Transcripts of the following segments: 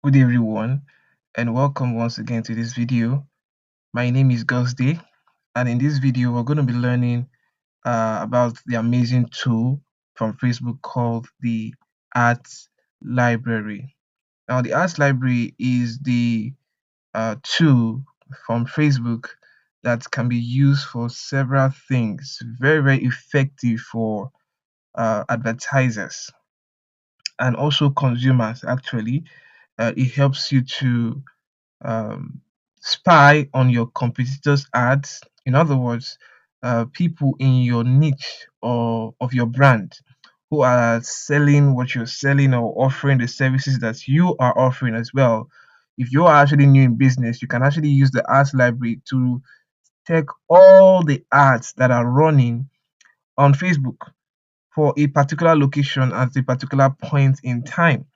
Good day everyone, and welcome once again to this video. My name is Day, and in this video we're going to be learning about the amazing tool from Facebook called the Arts Library. Now the Arts Library is the tool from Facebook that can be used for several things, very effective for advertisers and also consumers. Actually, it helps you to um, spy on your competitors' ads. In other words, people in your niche or of your brand who are selling what you're selling or offering the services that you are offering as well. If you are actually new in business, you can actually use the ads library to check all the ads that are running on Facebook for a particular location at a particular point in time.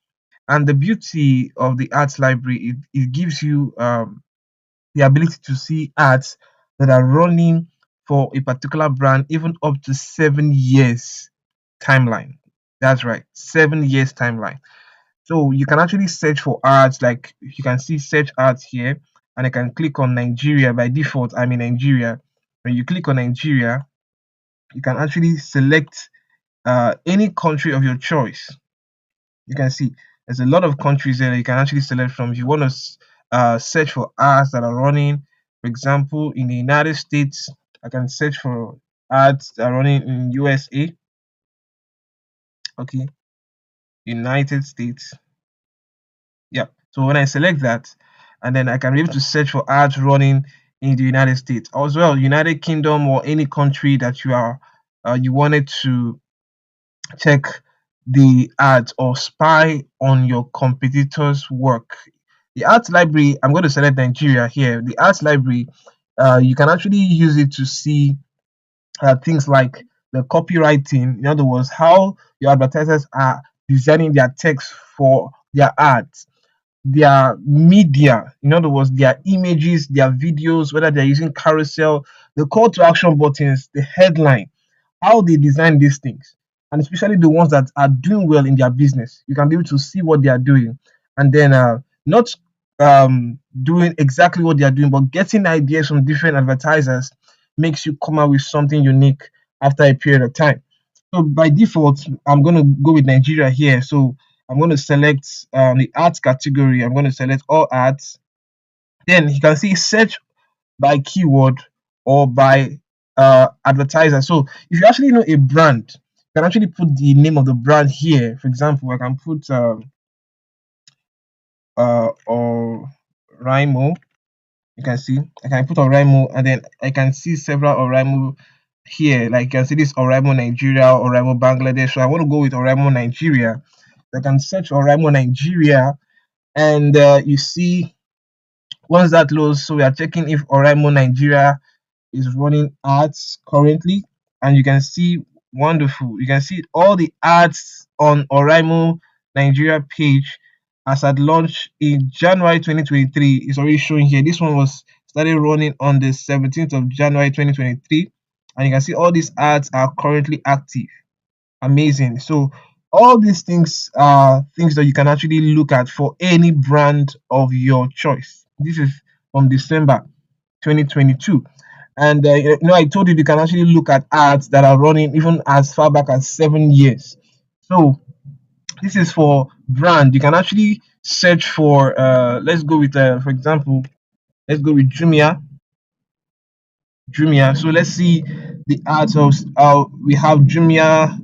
And the beauty of the ads library, it gives you the ability to see ads that are running for a particular brand even up to 7 years timeline. That's right, 7 years timeline. So you can actually search for ads, like you can see search ads here, and I can click on Nigeria. By default, I'm in Nigeria. When you click on Nigeria, you can actually select any country of your choice. You can see there's a lot of countries there that you can actually select from. If you want to search for ads that are running, for example, in the United States, I can search for ads that are running in USA. Okay, United States. Yeah. So when I select that, and then I can be able to search for ads running in the United States, as well, United Kingdom or any country that you wanted to check the ads or spy on your competitors' work. The arts library, I'm going to select Nigeria here. The arts library, you can actually use it to see things like the copywriting, in other words, how your advertisers are designing their text for their ads, their media, in other words, their images, their videos, whether they're using carousel, the call to action buttons, the headline, how they design these things, and especially the ones that are doing well in their business. You can be able to see what they are doing, and then not doing exactly what they are doing, but getting ideas from different advertisers makes you come out with something unique after a period of time. So by default, I'm going to go with Nigeria here. So I'm going to select the arts category. I'm going to select all arts. Then you can see search by keyword or by advertiser. So if you actually know a brand, you can actually put the name of the brand here. For example, I can put or Rimo. You can see I can put Oraimo, and then I can see several Oraimo here. Like you can see this Oraimo Nigeria, Oraimo Bangladesh. So I want to go with Oraimo Nigeria. I can search Oraimo Nigeria, and you see once that loads, so we are checking if Oraimo Nigeria is running ads currently, and you can see wonderful. You can see all the ads on Oraimo Nigeria page as at launch in January 2023 is already showing here. This one was started running on the 17th of January 2023, and you can see all these ads are currently active. Amazing. So all these things are things that you can actually look at for any brand of your choice. This is from December 2022. And I told you can actually look at ads that are running even as far back as 7 years. So this is for brand. You can actually search for let's go with for example, let's go with Jumia. So let's see the ads of we have Jumia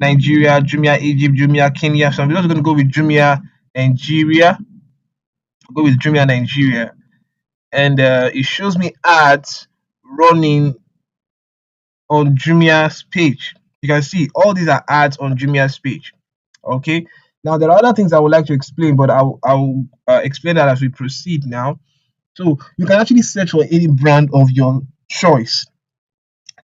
Nigeria, Jumia Egypt, Jumia Kenya. So I'm just going to go with Jumia Nigeria. Go with Jumia Nigeria, and it shows me ads running on Jumia's page. You can see all these are ads on Jumia's page. Okay. Now there are other things I would like to explain, but I'll explain that as we proceed now. So you can actually search for any brand of your choice.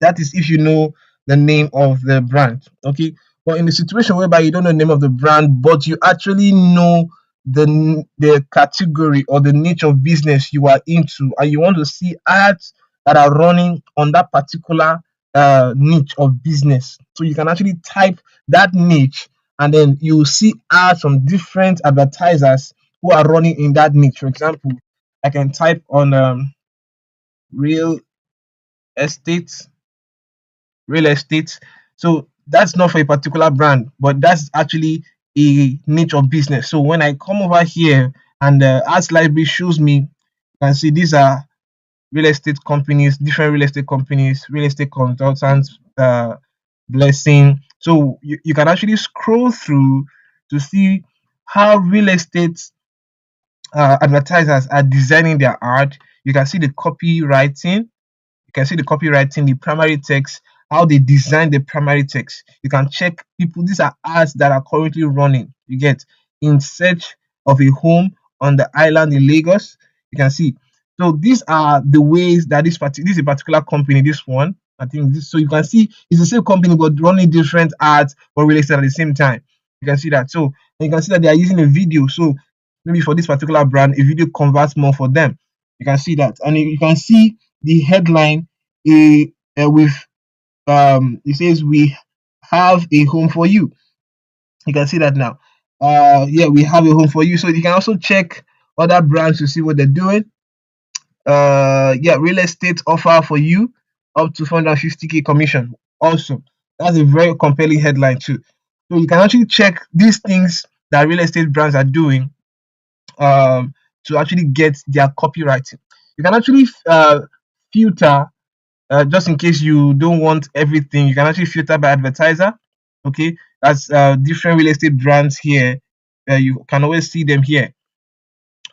That is if you know the name of the brand. Okay. But in the situation whereby you don't know the name of the brand, but you actually know the category or the niche of business you are into, and you want to see ads that are running on that particular niche of business. So you can actually type that niche, and then you see ads from different advertisers who are running in that niche. For example, I can type on real estate, real estate. So that's not for a particular brand, but that's actually a niche of business. So when I come over here and the ads library shows me, you can see these are real estate companies, different real estate consultants, blessing. So you can actually scroll through to see how real estate advertisers are designing their ad. You can see the copywriting, you can see the copywriting, the primary text, how they design the primary text. You can check people. These are ads that are currently running. You get in search of a home on the island in Lagos. You can see. So these are the ways that this is a particular company. This one, I think this. So you can see it's the same company but running different ads for real estate at the same time. You can see that. So you can see that they are using a video. So maybe for this particular brand, a video converts more for them. You can see that, and you can see the headline with it says we have a home for you. You can see that now. Yeah, we have a home for you. So you can also check other brands to see what they're doing. Yeah, real estate offer for you up to 450k commission. Awesome. That's a very compelling headline too. So you can actually check these things that real estate brands are doing to actually get their copywriting. You can actually filter just in case you don't want everything. You can actually filter by advertiser. Okay, that's different real estate brands here. You can always see them here,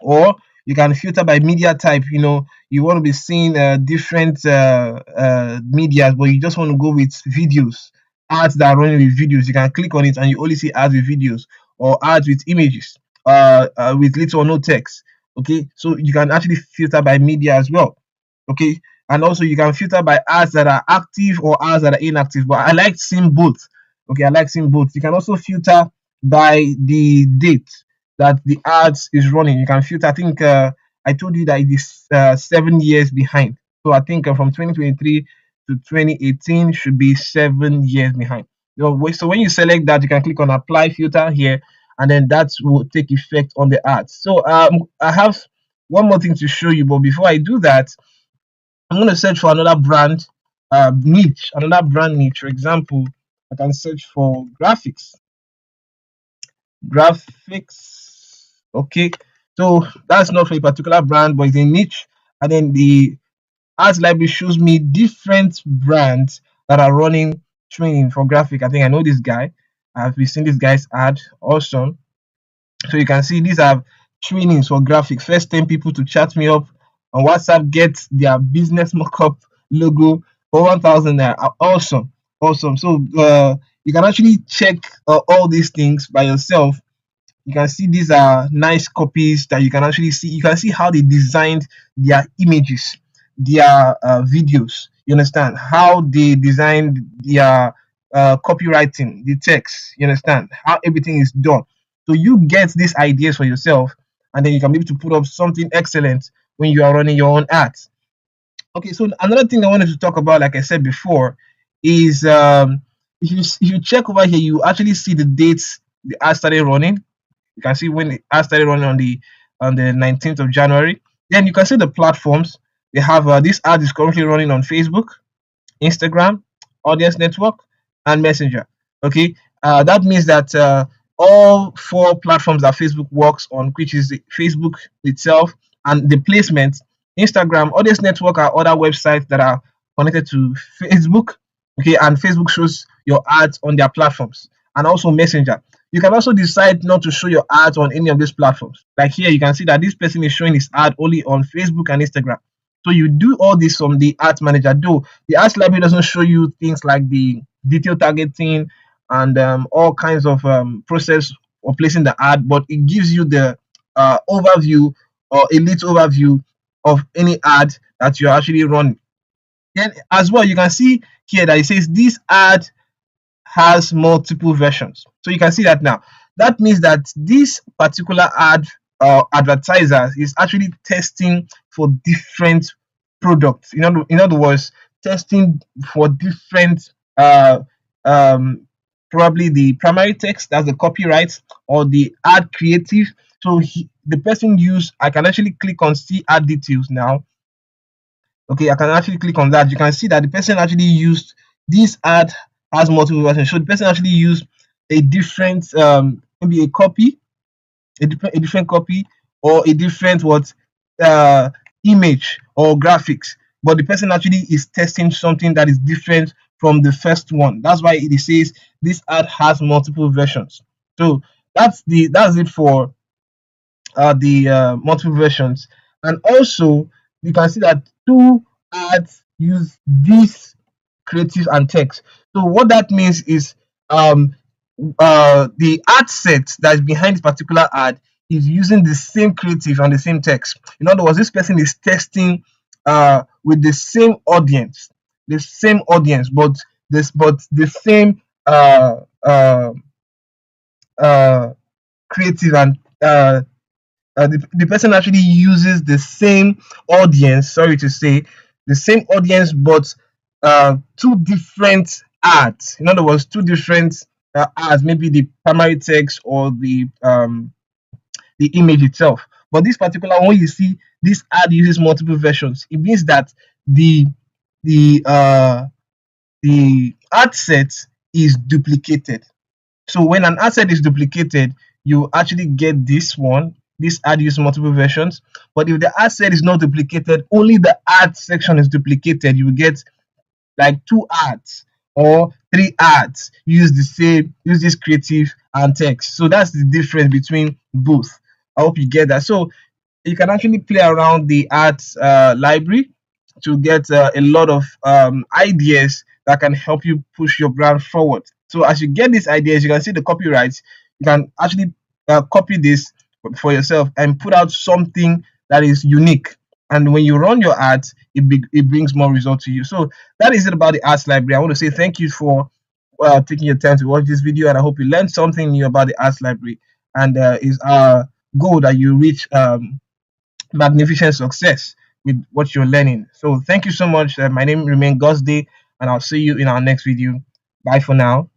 or you can filter by media type. You want to be seeing different medias, but you just want to go with videos, ads that are running with videos. You can click on it and you only see ads with videos, or ads with images, with little or no text. Okay, so you can actually filter by media as well. Okay, and also you can filter by ads that are active or ads that are inactive, but I like seeing both. Okay, I like seeing both. You can also filter by the date that the ads is running. You can filter. I think I told you that it is 7 years behind. So I think from 2023 to 2018 should be 7 years behind. So when you select that, you can click on apply filter here, and then that will take effect on the ads. So I have one more thing to show you, but before I do that, I'm going to search for another brand niche, another brand niche. For example, I can search for graphics. Okay, so that's not for a particular brand, but it's a niche. And then the ads library shows me different brands that are running training for graphic. I think I know this guy. I've been seeing this guy's ad. Awesome. So you can see these are trainings for graphics. First 10 people to chat me up on WhatsApp get their business mockup logo for 1,000 naira. Awesome. Awesome. So you can actually check all these things by yourself. You can see these are nice copies that you can actually see. You can see how they designed their images, their videos. You understand how they designed their copywriting, the text. You understand how everything is done. So you get these ideas for yourself, and then you can be able to put up something excellent when you are running your own ads. Okay, so another thing I wanted to talk about, like I said before, is if you check over here, you actually see the dates the ad started running. You can see when the ad started running on the 19th of January. Then you can see the platforms. They have this ad is currently running on Facebook, Instagram, Audience Network, and Messenger. Okay, that means that all four platforms that Facebook works on, which is the Facebook itself and the placement, Instagram, Audience Network are other websites that are connected to Facebook. Okay, and Facebook shows your ads on their platforms, and also Messenger. You can also decide not to show your ads on any of these platforms. Like here, you can see that this person is showing his ad only on Facebook and Instagram. So you do all this from the ads manager. Though the ads library doesn't show you things like the detail targeting and all kinds of process of placing the ad, but it gives you the overview or a little overview of any ad that you're actually running. Then as well, you can see here that it says this ad has multiple versions. So you can see that now. That means that this particular advertiser is actually testing for different products. In other words, testing for different uh, um, probably the primary text, that's the copyright, or the ad creative. So the person used, I can actually click on see ad details now. Okay, I can actually click on that. You can see that the person actually used this ad has multiple versions. So the person actually used a different maybe a different copy, or a different what uh image or graphics, but the person actually is testing something that is different from the first one. That's why it says this ad has multiple versions. So that's it for the multiple versions. And also you can see that two ads use this creative and text. So what that means is um the ad set that is behind this particular ad is using the same creative and the same text. In other words, this person is testing with the same audience, but the same uh creative and the person actually uses the same audience, sorry to say, the same audience, but two different ads. In other words, two different ads, maybe the primary text or the image itself. But this particular one, you see, this ad uses multiple versions. It means that the the uh, the ad set is duplicated. So when an asset is duplicated, you actually get this one. This ad uses multiple versions. But if the asset is not duplicated, only the ad section is duplicated, you will get like two ads or three ads use this creative and text. So that's the difference between both. I hope you get that. So you can actually play around the ads library to get a lot of ideas that can help you push your brand forward. So as you get these ideas, you can see the copyrights. You can actually copy this for yourself and put out something that is unique. And when you run your ads, it brings more results to you. So that is it about the ads library. I want to say thank you for taking your time to watch this video, and I hope you learned something new about the ads library. And it's our goal that you reach magnificent success with what you're learning. So thank you so much. My name remains Gosday, and I'll see you in our next video. Bye for now.